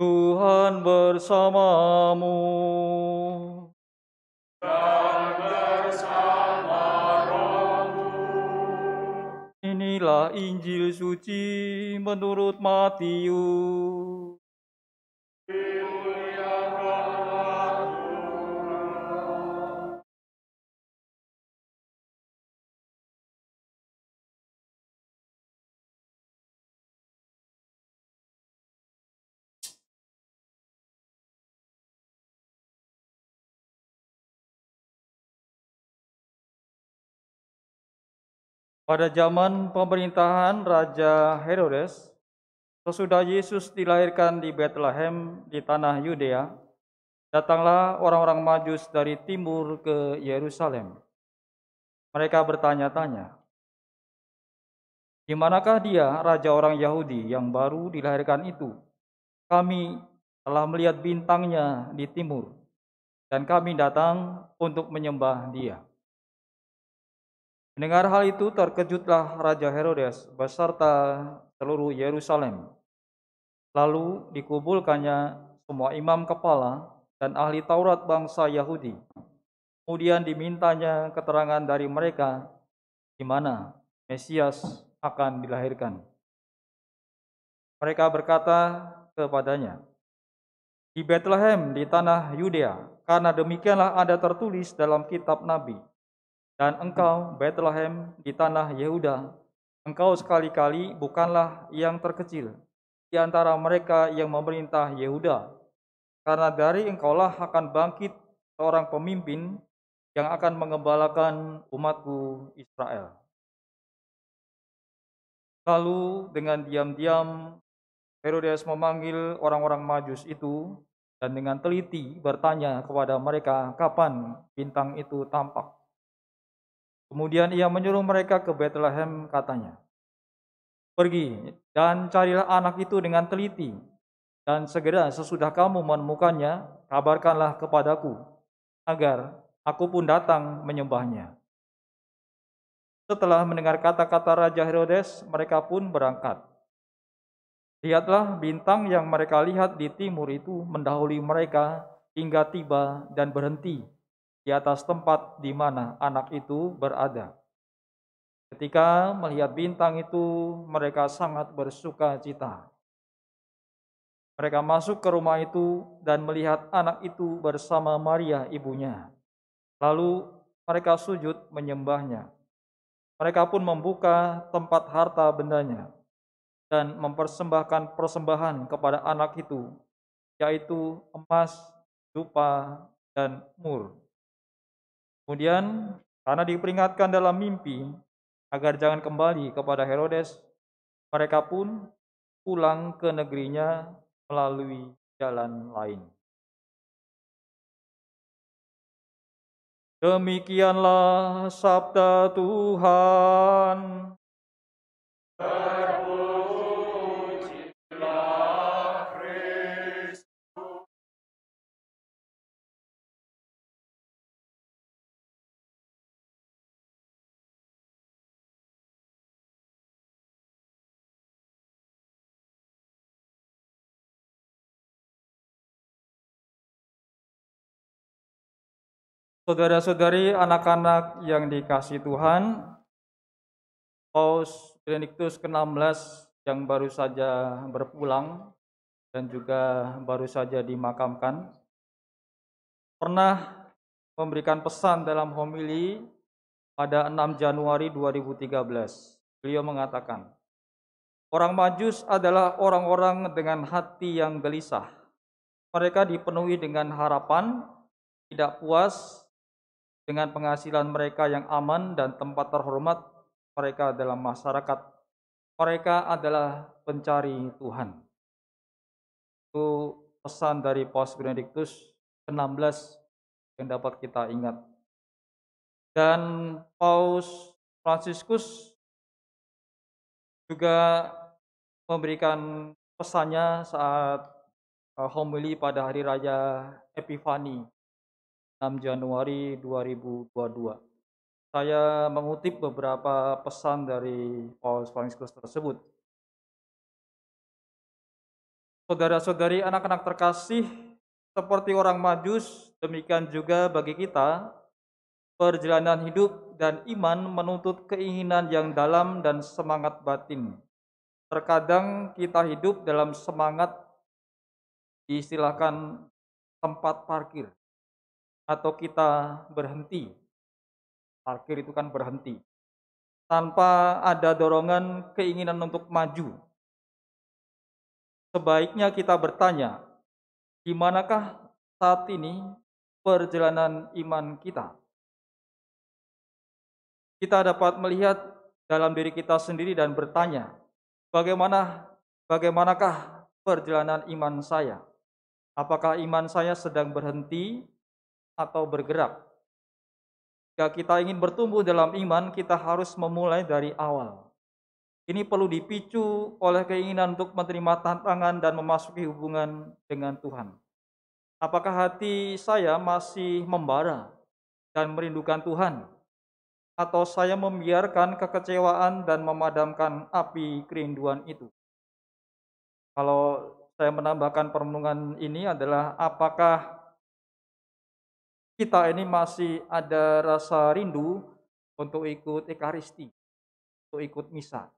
Tuhan bersamamu. Dan bersama rohmu. Inilah Injil suci menurut Matius. Dimuliakanlah Tuhan. Pada zaman pemerintahan Raja Herodes, sesudah Yesus dilahirkan di Bethlehem di tanah Yudea, datanglah orang-orang Majus dari timur ke Yerusalem. Mereka bertanya-tanya, "Di manakah dia, raja orang Yahudi yang baru dilahirkan itu? Kami telah melihat bintangnya di timur, dan kami datang untuk menyembah dia." Mendengar hal itu, terkejutlah Raja Herodes beserta seluruh Yerusalem. Lalu dikumpulkannya semua imam kepala dan ahli Taurat bangsa Yahudi. Kemudian dimintanya keterangan dari mereka di mana Mesias akan dilahirkan. Mereka berkata kepadanya, "Di Bethlehem di tanah Yudea, karena demikianlah ada tertulis dalam kitab Nabi. Dan engkau, Bethlehem di tanah Yehuda, engkau sekali-kali bukanlah yang terkecil di antara mereka yang memerintah Yehuda, karena dari engkaulah akan bangkit seorang pemimpin yang akan mengembalakan umatku Israel." Lalu dengan diam-diam Herodes memanggil orang-orang Majus itu dan dengan teliti bertanya kepada mereka kapan bintang itu tampak. Kemudian ia menyuruh mereka ke Bethlehem, katanya, "Pergi dan carilah anak itu dengan teliti, dan segera sesudah kamu menemukannya, kabarkanlah kepadaku, agar aku pun datang menyembahnya." Setelah mendengar kata-kata Raja Herodes, mereka pun berangkat. Lihatlah, bintang yang mereka lihat di timur itu mendahului mereka hingga tiba dan berhenti di atas tempat di mana anak itu berada. Ketika melihat bintang itu, mereka sangat bersuka cita. Mereka masuk ke rumah itu dan melihat anak itu bersama Maria ibunya. Lalu mereka sujud menyembahnya. Mereka pun membuka tempat harta bendanya dan mempersembahkan persembahan kepada anak itu, yaitu emas, dupa, dan mur. Kemudian karena diperingatkan dalam mimpi agar jangan kembali kepada Herodes, mereka pun pulang ke negerinya melalui jalan lain. Demikianlah sabda Tuhan. Terpujilah Kristus. Saudara-saudari, anak-anak yang dikasihi Tuhan, Paus Benediktus ke-16 yang baru saja berpulang dan juga baru saja dimakamkan, pernah memberikan pesan dalam homili pada 6 Januari 2013. Beliau mengatakan, orang Majus adalah orang-orang dengan hati yang gelisah. Mereka dipenuhi dengan harapan, tidak puas dengan penghasilan mereka yang aman dan tempat terhormat mereka dalam masyarakat. Mereka adalah pencari Tuhan. Itu pesan dari Paus Benediktus ke-16 yang dapat kita ingat. Dan Paus Fransiskus juga memberikan pesannya saat homili pada hari raya Epifani 6 Januari 2022. Saya mengutip beberapa pesan dari Paus Fransiskus tersebut. Saudara-saudari, anak-anak terkasih, seperti orang Majus, demikian juga bagi kita, perjalanan hidup dan iman menuntut keinginan yang dalam dan semangat batin. Terkadang kita hidup dalam semangat diistilahkan tempat parkir, atau kita berhenti. Parkir itu kan berhenti, tanpa ada dorongan keinginan untuk maju. Sebaiknya kita bertanya, di manakah saat ini perjalanan iman kita? Kita dapat melihat dalam diri kita sendiri dan bertanya, bagaimanakah perjalanan iman saya? Apakah iman saya sedang berhenti atau bergerak? Jika kita ingin bertumbuh dalam iman, kita harus memulai dari awal. Ini perlu dipicu oleh keinginan untuk menerima tantangan dan memasuki hubungan dengan Tuhan. Apakah hati saya masih membara dan merindukan Tuhan? Atau saya membiarkan kekecewaan dan memadamkan api kerinduan itu? Kalau saya menambahkan perenungan ini adalah, apakah kita ini masih ada rasa rindu untuk ikut Ekaristi, untuk ikut misa?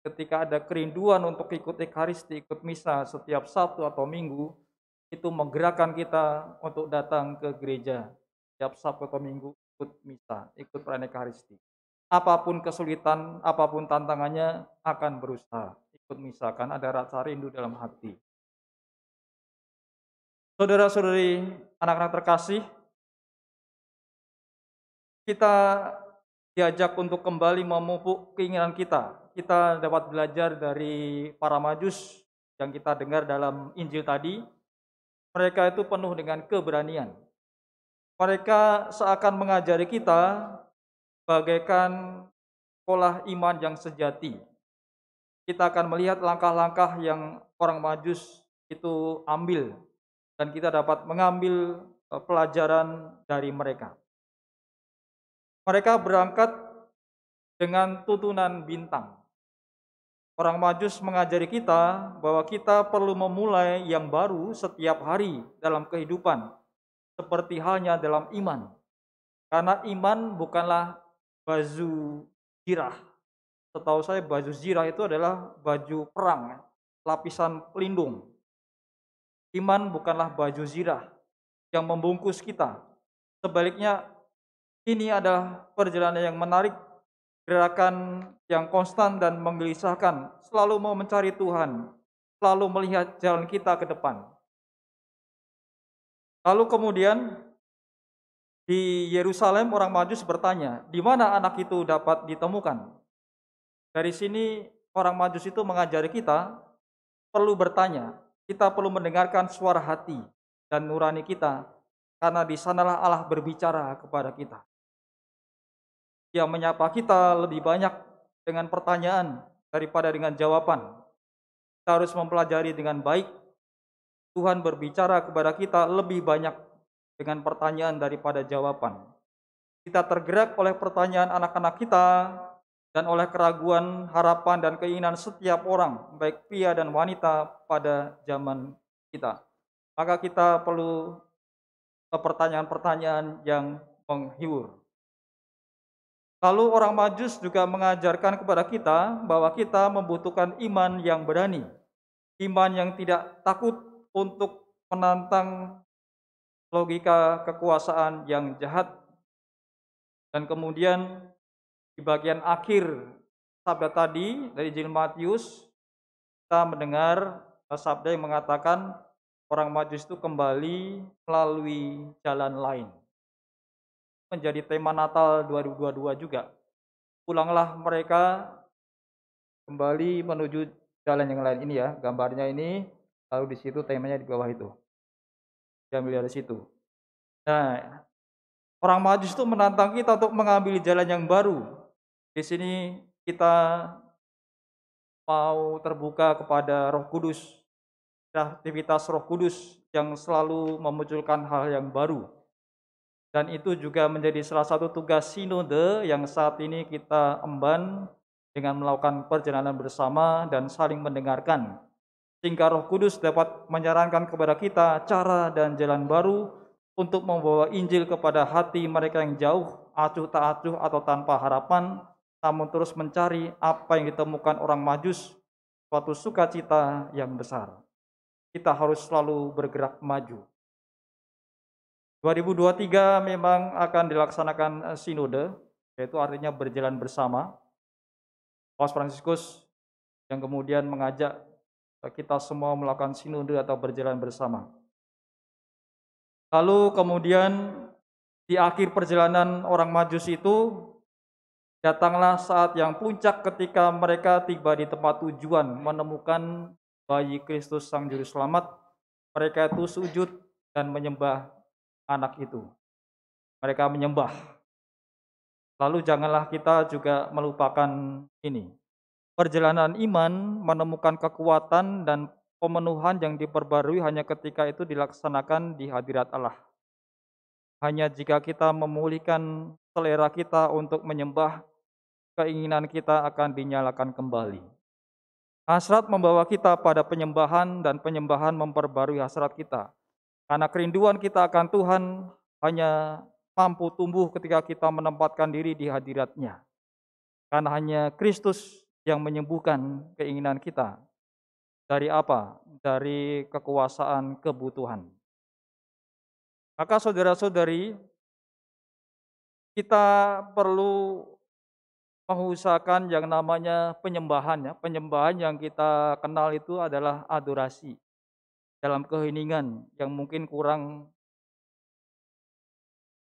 Ketika ada kerinduan untuk ikut Ekaristi, ikut misa setiap Sabtu atau Minggu, itu menggerakkan kita untuk datang ke gereja setiap Sabtu atau Minggu, ikut misa, ikut perayaan Ekaristi. Apapun kesulitan, apapun tantangannya, akan berusaha ikut misa, kan ada rasa rindu dalam hati. Saudara-saudari, anak-anak terkasih, kita diajak untuk kembali memupuk keinginan kita. Kita dapat belajar dari para Majus yang kita dengar dalam Injil tadi. Mereka itu penuh dengan keberanian. Mereka seakan mengajari kita bagaikan sekolah iman yang sejati. Kita akan melihat langkah-langkah yang orang Majus itu ambil, dan kita dapat mengambil pelajaran dari mereka. Mereka berangkat dengan tuntunan bintang. Orang Majus mengajari kita bahwa kita perlu memulai yang baru setiap hari dalam kehidupan, seperti halnya dalam iman. Karena iman bukanlah baju zirah. Setahu saya baju zirah itu adalah baju perang, lapisan pelindung. Iman bukanlah baju zirah yang membungkus kita. Sebaliknya, ini adalah perjalanan yang menarik, gerakan yang konstan dan menggelisahkan, selalu mau mencari Tuhan, selalu melihat jalan kita ke depan. Lalu kemudian di Yerusalem orang Majus bertanya, di mana anak itu dapat ditemukan? Dari sini orang Majus itu mengajari kita perlu bertanya, kita perlu mendengarkan suara hati dan nurani kita, karena di sanalah Allah berbicara kepada kita. Dia menyapa kita lebih banyak dengan pertanyaan daripada dengan jawaban. Kita harus mempelajari dengan baik. Tuhan berbicara kepada kita lebih banyak dengan pertanyaan daripada jawaban. Kita tergerak oleh pertanyaan anak-anak kita dan oleh keraguan, harapan, dan keinginan setiap orang, baik pria dan wanita pada zaman kita. Maka kita perlu pertanyaan-pertanyaan yang menghibur. Lalu orang Majus juga mengajarkan kepada kita bahwa kita membutuhkan iman yang berani, iman yang tidak takut untuk menantang logika kekuasaan yang jahat. Dan kemudian di bagian akhir sabda tadi dari Injil Matius, kita mendengar sabda yang mengatakan orang Majus itu kembali melalui jalan lain. Menjadi tema Natal 2022 juga. Pulanglah mereka kembali menuju jalan yang lain. Ini ya, gambarnya ini, lalu di situ temanya di bawah itu. Diambil dari situ. Nah, orang Majus itu menantang kita untuk mengambil jalan yang baru. Di sini kita mau terbuka kepada Roh Kudus, aktivitas Roh Kudus yang selalu memunculkan hal yang baru. Dan itu juga menjadi salah satu tugas sinode yang saat ini kita emban dengan melakukan perjalanan bersama dan saling mendengarkan. sehingga Roh Kudus dapat menyarankan kepada kita cara dan jalan baru untuk membawa Injil kepada hati mereka yang jauh, acuh tak acuh atau tanpa harapan, namun terus mencari apa yang ditemukan orang Majus, suatu sukacita yang besar. Kita harus selalu bergerak maju. 2023 memang akan dilaksanakan sinode, yaitu artinya berjalan bersama. Paus Fransiskus yang kemudian mengajak kita semua melakukan sinode atau berjalan bersama. Lalu kemudian di akhir perjalanan orang Majus itu, datanglah saat yang puncak ketika mereka tiba di tempat tujuan menemukan bayi Kristus Sang Juru Selamat. Mereka itu sujud dan menyembah anak itu. Mereka menyembah. Lalu janganlah kita juga melupakan ini. Perjalanan iman menemukan kekuatan dan pemenuhan yang diperbarui hanya ketika itu dilaksanakan di hadirat Allah. Hanya jika kita memulihkan selera kita untuk menyembah, keinginan kita akan dinyalakan kembali. Hasrat membawa kita pada penyembahan dan penyembahan memperbarui hasrat kita. Karena kerinduan kita akan Tuhan hanya mampu tumbuh ketika kita menempatkan diri di hadirat-Nya. Karena hanya Kristus yang menyembuhkan keinginan kita. Dari apa? Dari kekuasaan kebutuhan. Maka saudara-saudari, kita perlu mengusahakan yang namanya penyembahan. Penyembahan yang kita kenal itu adalah adorasi dalam keheningan yang mungkin kurang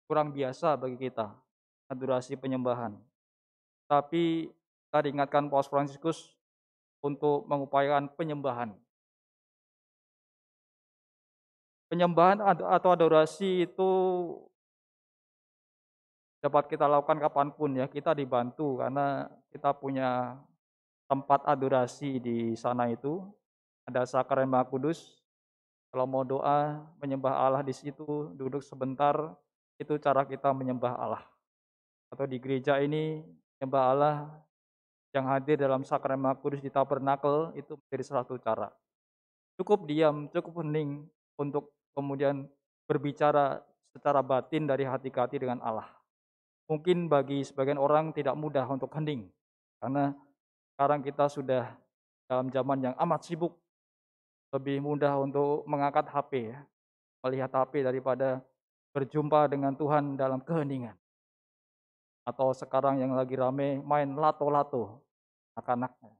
biasa bagi kita, adorasi penyembahan. Tapi kita diingatkan Paus Fransiskus untuk mengupayakan penyembahan. Penyembahan atau adorasi itu dapat kita lakukan kapanpun ya. Kita dibantu karena kita punya tempat adorasi di sana itu. Ada Sakramen Maha Kudus. Kalau mau doa, menyembah Allah di situ, duduk sebentar, itu cara kita menyembah Allah. Atau di gereja ini, menyembah Allah yang hadir dalam Sakramen Maha Kudus di tabernakel, itu menjadi salah satu cara. Cukup diam, cukup hening untuk kemudian berbicara secara batin dari hati ke hati dengan Allah. Mungkin bagi sebagian orang tidak mudah untuk hening, karena sekarang kita sudah dalam zaman yang amat sibuk, lebih mudah untuk mengangkat HP ya, melihat HP daripada berjumpa dengan Tuhan dalam keheningan. Atau sekarang yang lagi rame main lato-lato, anak-anaknya.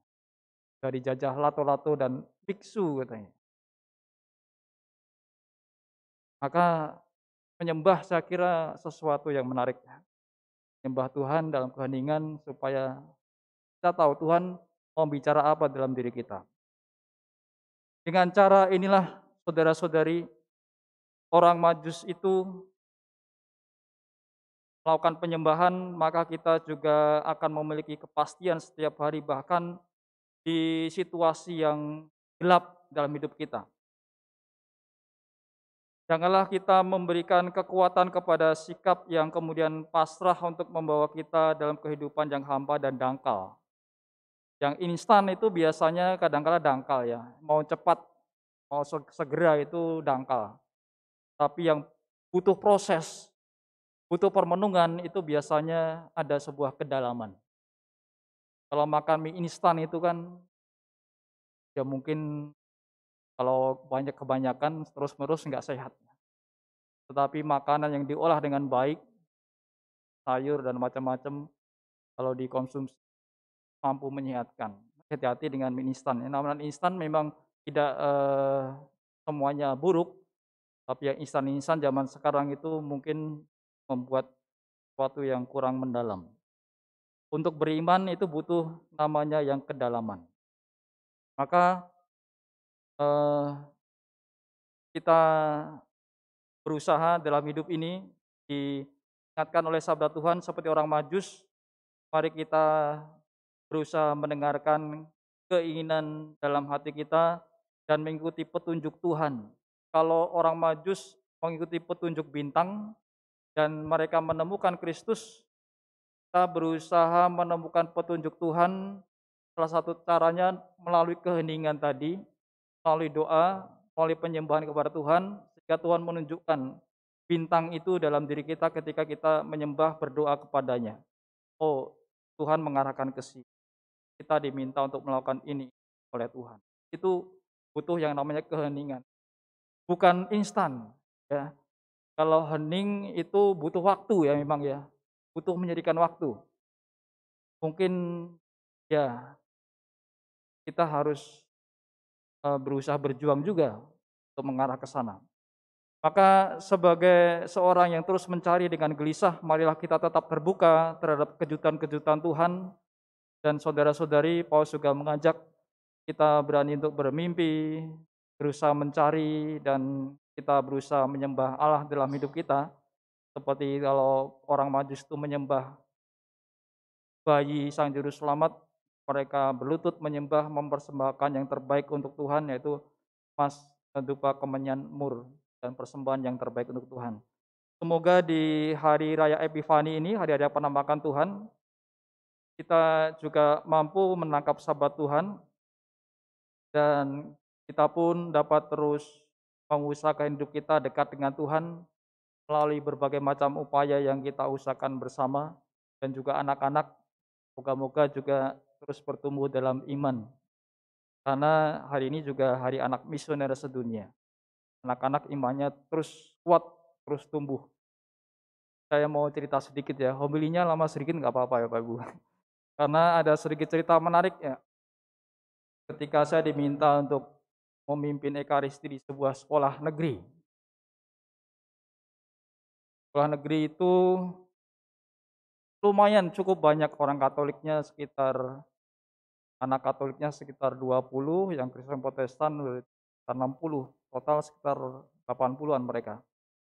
Sudah dijajah lato-lato dan biksu katanya. Maka menyembah saya kira sesuatu yang menarik. Menyembah Tuhan dalam keheningan supaya kita tahu Tuhan mau bicara apa dalam diri kita. Dengan cara inilah saudara-saudari, orang Majus itu melakukan penyembahan, maka kita juga akan memiliki kepastian setiap hari bahkan di situasi yang gelap dalam hidup kita. Janganlah kita memberikan kekuatan kepada sikap yang kemudian pasrah untuk membawa kita dalam kehidupan yang hampa dan dangkal. Yang instan itu biasanya kadang-kala dangkal ya, mau cepat, mau segera itu dangkal. Tapi yang butuh proses, butuh permenungan itu biasanya ada sebuah kedalaman. Kalau makan mie instan itu kan ya mungkin kalau banyak kebanyakan terus-menerus nggak sehat. Tetapi makanan yang diolah dengan baik, sayur dan macam-macam, kalau dikonsumsi mampu menyehatkan. Hati-hati dengan mie instan. Yang namanya instan memang tidak semuanya buruk, tapi yang instan-instan zaman sekarang itu mungkin membuat sesuatu yang kurang mendalam. Untuk beriman itu butuh namanya yang kedalaman. Maka kita berusaha dalam hidup ini diingatkan oleh sabda Tuhan seperti orang Majus. Mari kita berusaha mendengarkan keinginan dalam hati kita dan mengikuti petunjuk Tuhan. Kalau orang Majus mengikuti petunjuk bintang dan mereka menemukan Kristus, kita berusaha menemukan petunjuk Tuhan. Salah satu caranya melalui keheningan tadi, melalui doa, melalui penyembahan kepada Tuhan, sehingga Tuhan menunjukkan bintang itu dalam diri kita ketika kita menyembah berdoa kepadanya. Oh, Tuhan mengarahkan ke sini. Kita diminta untuk melakukan ini oleh Tuhan. Itu butuh yang namanya keheningan. Bukan instan, ya. Kalau hening itu butuh waktu ya memang ya. Butuh menyediakan waktu. Mungkin ya kita harus berusaha berjuang juga untuk mengarah ke sana. Maka sebagai seorang yang terus mencari dengan gelisah, marilah kita tetap terbuka terhadap kejutan-kejutan Tuhan, dan saudara-saudari, Paulus juga mengajak kita berani untuk bermimpi, berusaha mencari, dan kita berusaha menyembah Allah dalam hidup kita. Seperti kalau orang Majus itu menyembah bayi Sang Juru Selamat, mereka berlutut menyembah, mempersembahkan yang terbaik untuk Tuhan, yaitu emas, dupa, kemenyan, mur, dan persembahan yang terbaik untuk Tuhan. Semoga di hari raya Epifani ini, hari raya penampakan Tuhan, kita juga mampu menangkap sahabat Tuhan, dan kita pun dapat terus mengusahakan hidup kita dekat dengan Tuhan melalui berbagai macam upaya yang kita usahakan bersama, dan juga anak-anak moga-moga juga terus bertumbuh dalam iman. Karena hari ini juga hari anak misioner sedunia. Anak-anak imannya terus kuat, terus tumbuh. Saya mau cerita sedikit ya, homilinya lama sedikit nggak apa-apa ya Pak Ibu. Karena ada sedikit cerita menarik ya. Ketika saya diminta untuk memimpin ekaristi di sebuah sekolah negeri. Sekolah negeri itu lumayan cukup banyak orang Katoliknya, sekitar anak Katoliknya sekitar 20, yang Kristen Protestan sekitar 60, total sekitar 80-an mereka.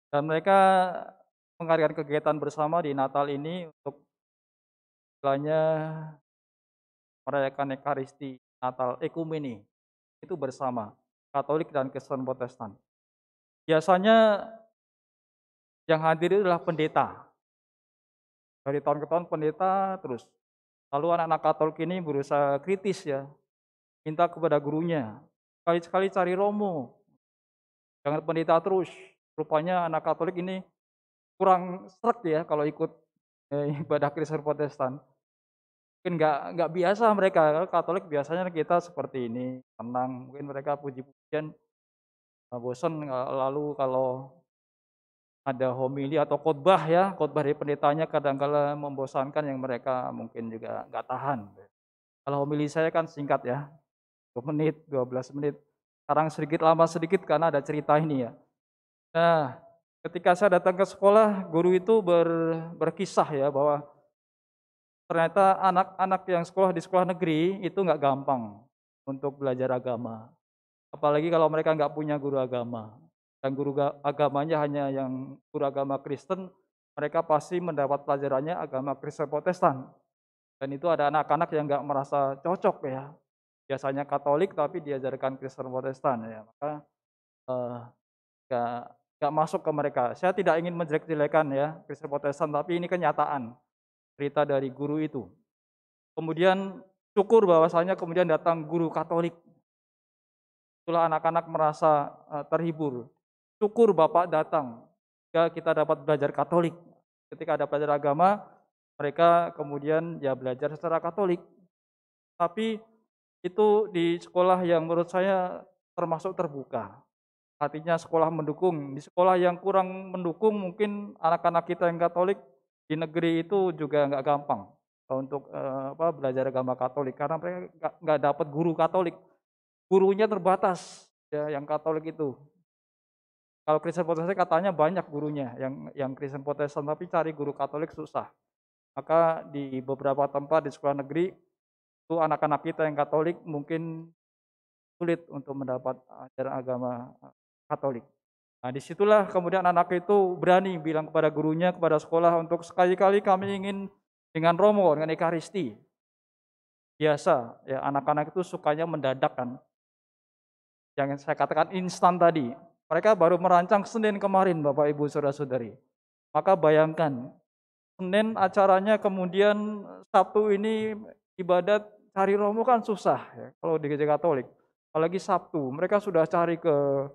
Dan mereka mengadakan kegiatan bersama di Natal ini untuk istilahnya merayakan Ekaristi Natal Ekumene, itu bersama Katolik dan Kristen Protestan. Biasanya yang hadir itu adalah pendeta. Dari tahun ke tahun pendeta terus. Lalu anak-anak Katolik ini berusaha kritis ya, minta kepada gurunya, sekali-sekali cari romo, jangan pendeta terus. Rupanya anak Katolik ini kurang sreg ya kalau ikut ibadah Kristen Protestan. Mungkin nggak biasa mereka. Kalau Katolik biasanya kita seperti ini, tenang. Mungkin mereka puji-pujian, bosan. Lalu kalau ada homili atau khotbah ya, khotbah dari pendetanya kadang-kala membosankan, yang mereka mungkin juga nggak tahan. Kalau homili saya kan singkat ya, 2 menit, 12 menit. Sekarang sedikit lama sedikit karena ada cerita ini ya. Nah, ketika saya datang ke sekolah, guru itu berkisah ya bahwa ternyata anak-anak yang sekolah di sekolah negeri itu nggak gampang untuk belajar agama. Apalagi kalau mereka nggak punya guru agama. Dan guru agamanya hanya yang guru agama Kristen, mereka pasti mendapat pelajarannya agama Kristen Protestan. Dan itu ada anak-anak yang nggak merasa cocok ya. Biasanya Katolik tapi diajarkan Kristen Protestan ya. Maka eh, nggak nggak masuk ke mereka. Saya tidak ingin menjelek-jelekan ya Kristen Protestan, tapi ini kenyataan cerita dari guru itu. Kemudian syukur bahwasanya kemudian datang guru Katolik. Itulah anak-anak merasa terhibur. Syukur Bapak datang, ya kita dapat belajar Katolik. Ketika ada belajar agama, mereka kemudian ya belajar secara Katolik. Tapi itu di sekolah yang menurut saya termasuk terbuka. Artinya sekolah mendukung. Di sekolah yang kurang mendukung, mungkin anak-anak kita yang Katolik di negeri itu juga nggak gampang untuk belajar agama Katolik, karena mereka nggak dapat guru Katolik. Gurunya terbatas ya, yang Katolik itu. Kalau Kristen Protestan katanya banyak gurunya yang Kristen Protestan, tapi cari guru Katolik susah. Maka di beberapa tempat di sekolah negeri itu anak-anak kita yang Katolik mungkin sulit untuk mendapat ajaran agama Katolik. Nah, disitulah kemudian anak itu berani bilang kepada gurunya, kepada sekolah, untuk sekali-kali kami ingin dengan romo, dengan ekaristi. Biasa ya, anak-anak itu sukanya mendadak kan. Yang saya katakan instan tadi. Mereka baru merancang Senin kemarin, Bapak Ibu Saudara-saudari. Maka bayangkan, Senin acaranya, kemudian Sabtu ini ibadat cari romo kan susah ya, kalau di gereja Katolik. apalagi Sabtu. Mereka sudah cari ke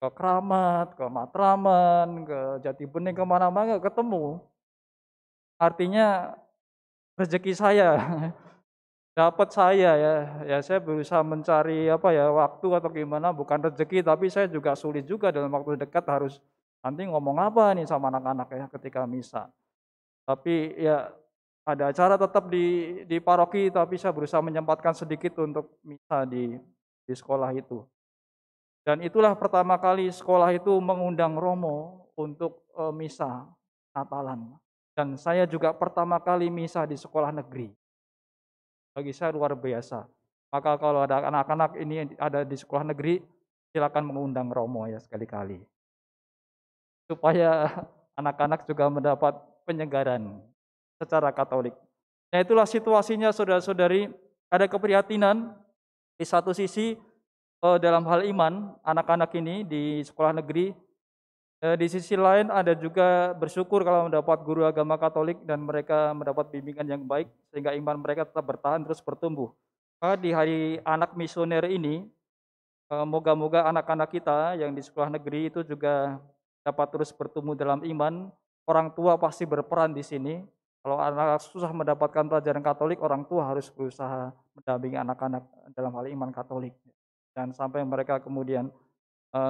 Kramat, ke Matraman, ke Jati Bening, kemana-mana nggak ketemu. Artinya rezeki saya, dapat saya ya. Ya saya berusaha mencari waktu atau gimana, bukan rezeki, tapi saya juga sulit juga dalam waktu dekat harus nanti ngomong apa nih sama anak-anak ya ketika misa. Tapi ya ada acara tetap di paroki, tapi saya berusaha menyempatkan sedikit untuk misa di sekolah itu. Dan itulah pertama kali sekolah itu mengundang Romo untuk misa Natalan. Dan saya juga pertama kali misa di sekolah negeri. Bagi saya luar biasa. Maka kalau ada anak-anak ini ada di sekolah negeri, silakan mengundang Romo ya sekali-kali. Supaya anak-anak juga mendapat penyegaran secara Katolik. Nah itulah situasinya saudara-saudari, ada keprihatinan di satu sisi dalam hal iman anak-anak ini di sekolah negeri. Di sisi lain ada juga bersyukur kalau mendapat guru agama Katolik dan mereka mendapat bimbingan yang baik sehingga iman mereka tetap bertahan terus bertumbuh. Di hari anak misioner ini, moga-moga anak-anak kita yang di sekolah negeri itu juga dapat terus bertumbuh dalam iman. Orang tua pasti berperan di sini. Kalau anak susah mendapatkan pelajaran Katolik, orang tua harus berusaha mendampingi anak-anak dalam hal iman Katolik. Dan sampai mereka kemudian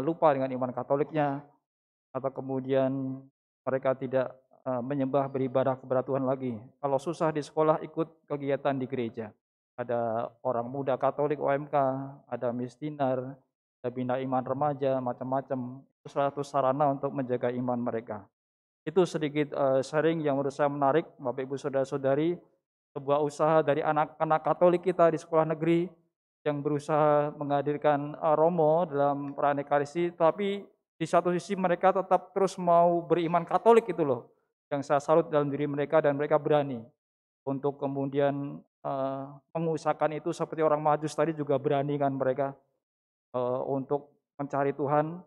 lupa dengan iman Katoliknya, atau kemudian mereka tidak menyembah beribadah kepada Tuhan lagi. Kalau susah di sekolah, ikut kegiatan di gereja. Ada orang muda Katolik OMK, ada Mistinar, ada Bina Iman Remaja, macam-macam. Itu satu sarana untuk menjaga iman mereka. Itu sedikit sharing yang menurut saya menarik, Bapak Ibu Saudara-saudari, sebuah usaha dari anak-anak Katolik kita di sekolah negeri yang berusaha menghadirkan Romo dalam perayaan Ekaristi, tapi di satu sisi mereka tetap terus mau beriman Katolik itu loh, yang saya salut dalam diri mereka dan mereka berani untuk kemudian mengusahakan itu seperti orang Majus tadi juga berani kan mereka untuk mencari Tuhan.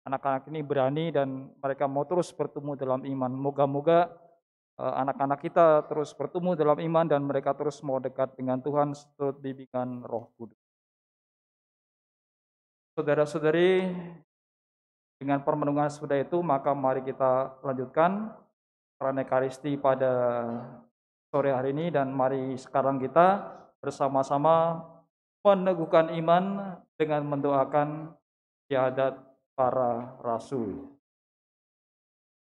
Anak-anak ini berani dan mereka mau terus bertumbuh dalam iman. Moga-moga anak-anak kita terus bertumbuh dalam iman dan mereka terus mau dekat dengan Tuhan seturut bimbingan Roh Kudus. Saudara-saudari, dengan permenungan sudah itu, maka mari kita lanjutkan perayaan Ekaristi pada sore hari ini dan mari sekarang kita bersama-sama meneguhkan iman dengan mendoakan syahadat para rasul.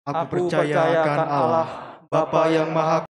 Aku percaya akan Allah, Bapa yang Maha